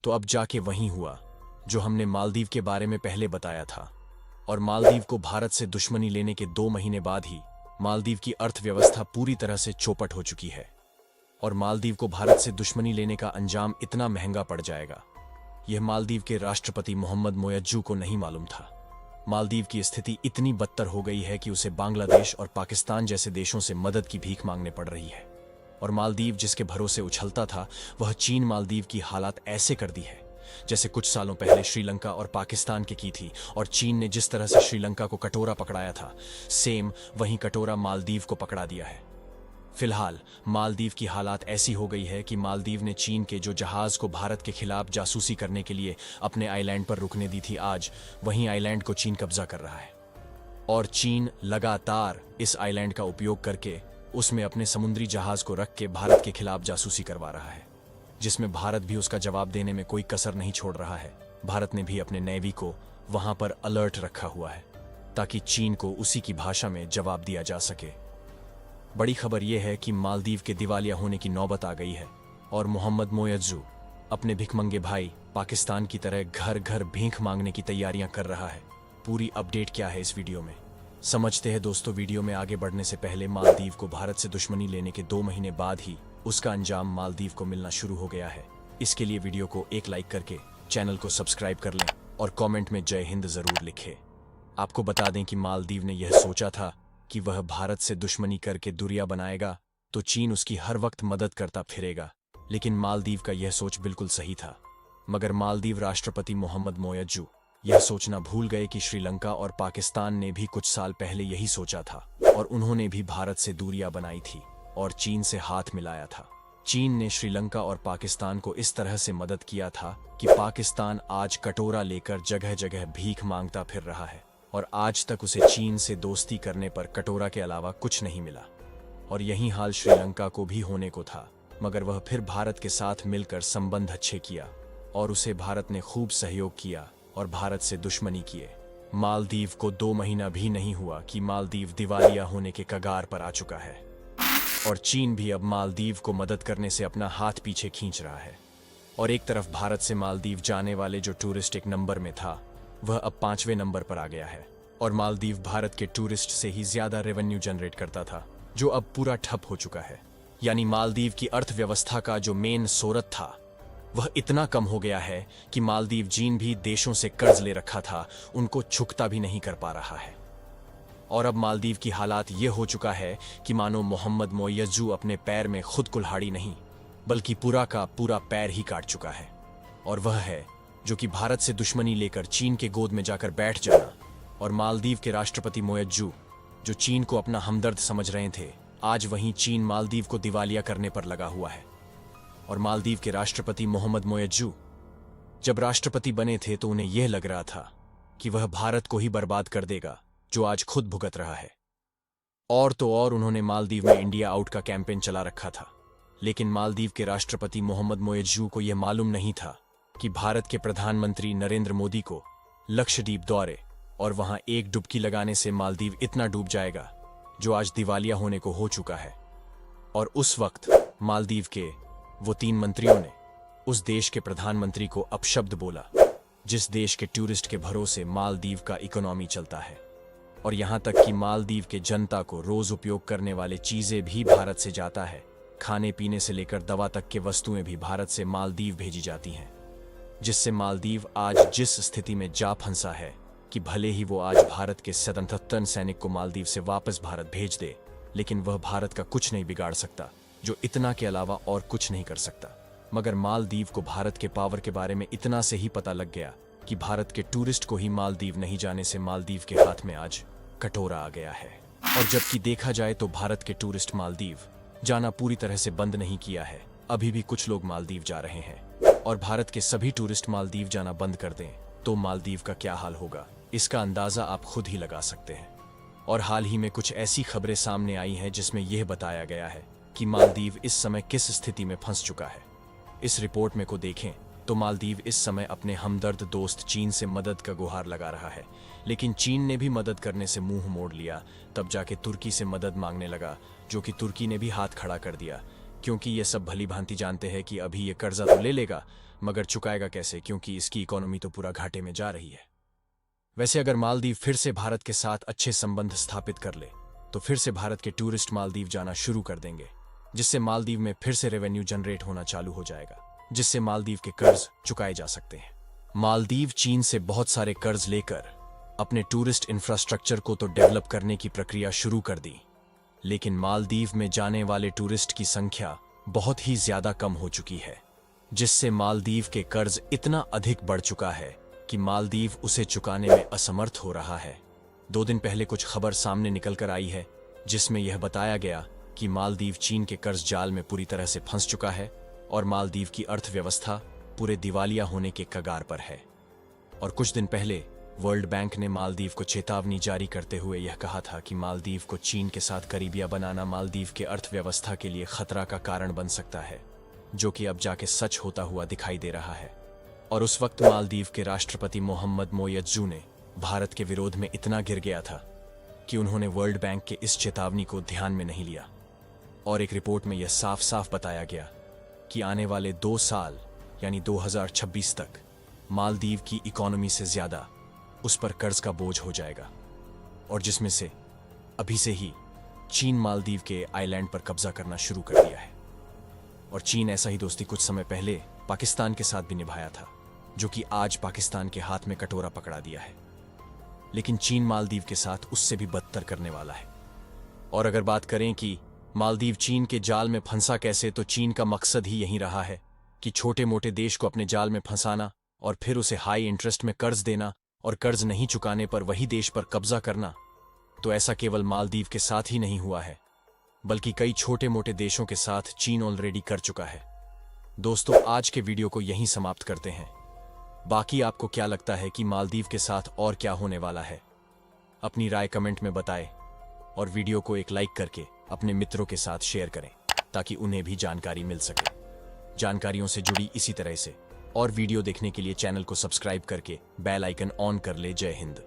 तो अब जाके वही हुआ जो हमने मालदीव के बारे में पहले बताया था। और मालदीव को भारत से दुश्मनी लेने के 2 महीने बाद ही मालदीव की अर्थव्यवस्था पूरी तरह से चौपट हो चुकी है। और मालदीव को भारत से दुश्मनी लेने का अंजाम इतना महंगा पड़ जाएगा, यह मालदीव के राष्ट्रपति मोहम्मद मोयज्जू को नहीं मालूम था। मालदीव की स्थिति इतनी बदतर हो गई है कि उसे बांग्लादेश और पाकिस्तान जैसे देशों से मदद की भीख मांगने पड़ रही है। और मालदीव जिसके भरोसे उछलता था, वह चीन मालदीव की हालात ऐसे कर दी है जैसे कुछ सालों पहले श्रीलंका और पाकिस्तान की थी। और चीन ने जिस तरह से श्रीलंका को कटोरा पकड़ाया था, सेम वही कटोरा मालदीव को पकड़ा दिया है। फिलहाल मालदीव की हालात ऐसी हो गई है कि मालदीव ने चीन के जो जहाज को भारत के खिलाफ जासूसी करने के लिए अपने आइलैंड पर रुकने दी थी, आज वहीं आइलैंड को चीन कब्जा कर रहा है। और चीन लगातार इस आइलैंड का उपयोग करके उसमें अपने समुद्री जहाज को रख के भारत के खिलाफ जासूसी करवा रहा है, जिसमें भारत भी उसका जवाब देने में कोई कसर नहीं छोड़ रहा है। भारत ने भी अपने नेवी को वहां पर अलर्ट रखा हुआ है ताकि चीन को उसी की भाषा में जवाब दिया जा सके। बड़ी खबर यह है कि मालदीव के दिवालिया होने की नौबत आ गई है और मोहम्मद मोयज्जू अपने भिखमंगे भाई पाकिस्तान की तरह घर घर भीख मांगने की तैयारियां कर रहा है। पूरी अपडेट क्या है इस वीडियो में समझते हैं दोस्तों। वीडियो में आगे बढ़ने से पहले, मालदीव को भारत से दुश्मनी लेने के 2 महीने बाद ही उसका अंजाम मालदीव को मिलना शुरू हो गया है। इसके लिए वीडियो को एक लाइक करके चैनल को सब्सक्राइब कर लें और कमेंट में जय हिंद जरूर लिखें। आपको बता दें कि मालदीव ने यह सोचा था कि वह भारत से दुश्मनी करके दुरिया बनाएगा तो चीन उसकी हर वक्त मदद करता फिरेगा, लेकिन मालदीव का यह सोच बिल्कुल सही था। मगर मालदीव राष्ट्रपति मोहम्मद मोयज्जू यह सोचना भूल गए कि श्रीलंका और पाकिस्तान ने भी कुछ साल पहले यही सोचा था और उन्होंने भी भारत से दूरियां बनाई थी और चीन से हाथ मिलाया था। चीन ने श्रीलंका और पाकिस्तान को इस तरह से मदद किया था कि पाकिस्तान आज कटोरा लेकर जगह जगह भीख मांगता फिर रहा है और आज तक उसे चीन से दोस्ती करने पर कटोरा के अलावा कुछ नहीं मिला। और यही हाल श्रीलंका को भी होने को था, मगर वह फिर भारत के साथ मिलकर संबंध अच्छे किया और उसे भारत ने खूब सहयोग किया और भारत से दुश्मनी किए। मालदीव को 2 महीना भी नहीं हुआ कि मालदीव दिवालिया होने के कगार पर आ चुका है और चीन भी अब मालदीव को मदद करने से अपना हाथ पीछे खींच रहा है। और एक तरफ भारत से मालदीव जाने वाले जो टूरिस्ट एक नंबर में था, वह अब 5वें नंबर पर आ गया है। और मालदीव भारत के टूरिस्ट से ही ज्यादा रेवेन्यू जनरेट करता था, जो अब पूरा ठप हो चुका है। यानी मालदीव की अर्थव्यवस्था का जो मेन स्रोत था, वह इतना कम हो गया है कि मालदीव जिन भी देशों से कर्ज ले रखा था, उनको चुकता भी नहीं कर पा रहा है। और अब मालदीव की हालात ये हो चुका है कि मानो मोहम्मद मोयज्जू अपने पैर में खुद कुल्हाड़ी नहीं, बल्कि पूरा का पूरा पैर ही काट चुका है। और वह है जो कि भारत से दुश्मनी लेकर चीन के गोद में जाकर बैठ जाना। और मालदीव के राष्ट्रपति मोयज्जू, जो चीन को अपना हमदर्द समझ रहे थे, आज वहीं चीन मालदीव को दिवालिया करने पर लगा हुआ है। और मालदीव के राष्ट्रपति मोहम्मद मोयज्जू जब राष्ट्रपति बने थे तो उन्हें यह लग रहा था कि वह भारत को ही बर्बाद कर देगा, जो आज खुद भुगत रहा है। और तो और उन्होंने मालदीव में इंडिया आउट का कैंपेन चला रखा था। लेकिन मालदीव के राष्ट्रपति मोहम्मद मोयज्जू को यह मालूम नहीं था कि भारत के प्रधानमंत्री नरेंद्र मोदी को लक्षद्वीप दौरे और वहां एक डुबकी लगाने से मालदीव इतना डूब जाएगा जो आज दिवालिया होने को हो चुका है। और उस वक्त मालदीव के वो 3 मंत्रियों ने उस देश के प्रधानमंत्री को अपशब्द बोला, जिस देश के टूरिस्ट के भरोसे मालदीव का इकोनॉमी चलता है। और यहां तक कि मालदीव के जनता को रोज उपयोग करने वाले चीजें भी भारत से जाता है। खाने पीने से लेकर दवा तक के वस्तुएं भी भारत से मालदीव भेजी जाती हैं, जिससे मालदीव आज जिस स्थिति में जा फंसा है कि भले ही वो आज भारत के 77 सैनिक को मालदीव से वापस भारत भेज दे, लेकिन वह भारत का कुछ नहीं बिगाड़ सकता, जो इतना के अलावा और कुछ नहीं कर सकता। मगर मालदीव को भारत के पावर के बारे में इतना से ही पता लग गया कि भारत के टूरिस्ट को ही मालदीव नहीं जाने से मालदीव के हाथ में आज कटोरा आ गया है। और जबकि देखा जाए तो भारत के टूरिस्ट मालदीव जाना पूरी तरह से बंद नहीं किया है, अभी भी कुछ लोग मालदीव जा रहे हैं। और भारत के सभी टूरिस्ट मालदीव जाना बंद कर दें तो मालदीव का क्या हाल होगा, इसका अंदाजा आप खुद ही लगा सकते हैं। और हाल ही में कुछ ऐसी खबरें सामने आई हैं जिसमें यह बताया गया है कि मालदीव इस समय किस स्थिति में फंस चुका है। इस रिपोर्ट में को देखें तो मालदीव इस समय अपने हमदर्द दोस्त चीन से मदद का गुहार लगा रहा है, लेकिन चीन ने भी मदद करने से मुंह मोड़ लिया। तब जाके तुर्की से मदद मांगने लगा, जो कि तुर्की ने भी हाथ खड़ा कर दिया, क्योंकि ये सब भली भांति जानते हैं कि अभी ये कर्जा तो ले लेगा, मगर चुकाएगा कैसे, क्योंकि इसकी इकोनॉमी तो पूरा घाटे में जा रही है। वैसे अगर मालदीव फिर से भारत के साथ अच्छे संबंध स्थापित कर ले तो फिर से भारत के टूरिस्ट मालदीव जाना शुरू कर देंगे, जिससे मालदीव में फिर से रेवेन्यू जनरेट होना चालू हो जाएगा, जिससे मालदीव के कर्ज चुकाए जा सकते हैं। मालदीव चीन से बहुत सारे कर्ज लेकर अपने टूरिस्ट इंफ्रास्ट्रक्चर को तो डेवलप करने की प्रक्रिया शुरू कर दी, लेकिन मालदीव में जाने वाले टूरिस्ट की संख्या बहुत ही ज्यादा कम हो चुकी है, जिससे मालदीव के कर्ज इतना अधिक बढ़ चुका है कि मालदीव उसे चुकाने में असमर्थ हो रहा है। 2 दिन पहले कुछ खबर सामने निकल कर आई है जिसमें यह बताया गया कि मालदीव चीन के कर्ज जाल में पूरी तरह से फंस चुका है और मालदीव की अर्थव्यवस्था पूरे दिवालिया होने के कगार पर है। और कुछ दिन पहले वर्ल्ड बैंक ने मालदीव को चेतावनी जारी करते हुए यह कहा था कि मालदीव को चीन के साथ करीबिया बनाना मालदीव के अर्थव्यवस्था के लिए खतरा का कारण बन सकता है, जो कि अब जाके सच होता हुआ दिखाई दे रहा है। और उस वक्त मालदीव के राष्ट्रपति मोहम्मद मोयज्जू ने भारत के विरोध में इतना गिर गया था कि उन्होंने वर्ल्ड बैंक के इस चेतावनी को ध्यान में नहीं लिया। और एक रिपोर्ट में यह साफ साफ बताया गया कि आने वाले 2 साल यानी 2026 तक मालदीव की इकोनॉमी से ज्यादा उस पर कर्ज का बोझ हो जाएगा, और जिसमें से अभी से ही चीन मालदीव के आइलैंड पर कब्जा करना शुरू कर दिया है। और चीन ऐसा ही दोस्ती कुछ समय पहले पाकिस्तान के साथ भी निभाया था, जो कि आज पाकिस्तान के हाथ में कटोरा पकड़ा दिया है। लेकिन चीन मालदीव के साथ उससे भी बदतर करने वाला है। और अगर बात करें कि मालदीव चीन के जाल में फंसा कैसे, तो चीन का मकसद ही यही रहा है कि छोटे मोटे देश को अपने जाल में फंसाना और फिर उसे हाई इंटरेस्ट में कर्ज देना, और कर्ज नहीं चुकाने पर वही देश पर कब्जा करना। तो ऐसा केवल मालदीव के साथ ही नहीं हुआ है, बल्कि कई छोटे मोटे देशों के साथ चीन ऑलरेडी कर चुका है। दोस्तों, आज के वीडियो को यहीं समाप्त करते हैं। बाकी आपको क्या लगता है कि मालदीव के साथ और क्या होने वाला है? अपनी राय कमेंट में बताएं और वीडियो को एक लाइक करके अपने मित्रों के साथ शेयर करें ताकि उन्हें भी जानकारी मिल सके। जानकारियों से जुड़ी इसी तरह से और वीडियो देखने के लिए चैनल को सब्सक्राइब करके बेल आइकन ऑन कर ले। जय हिंद।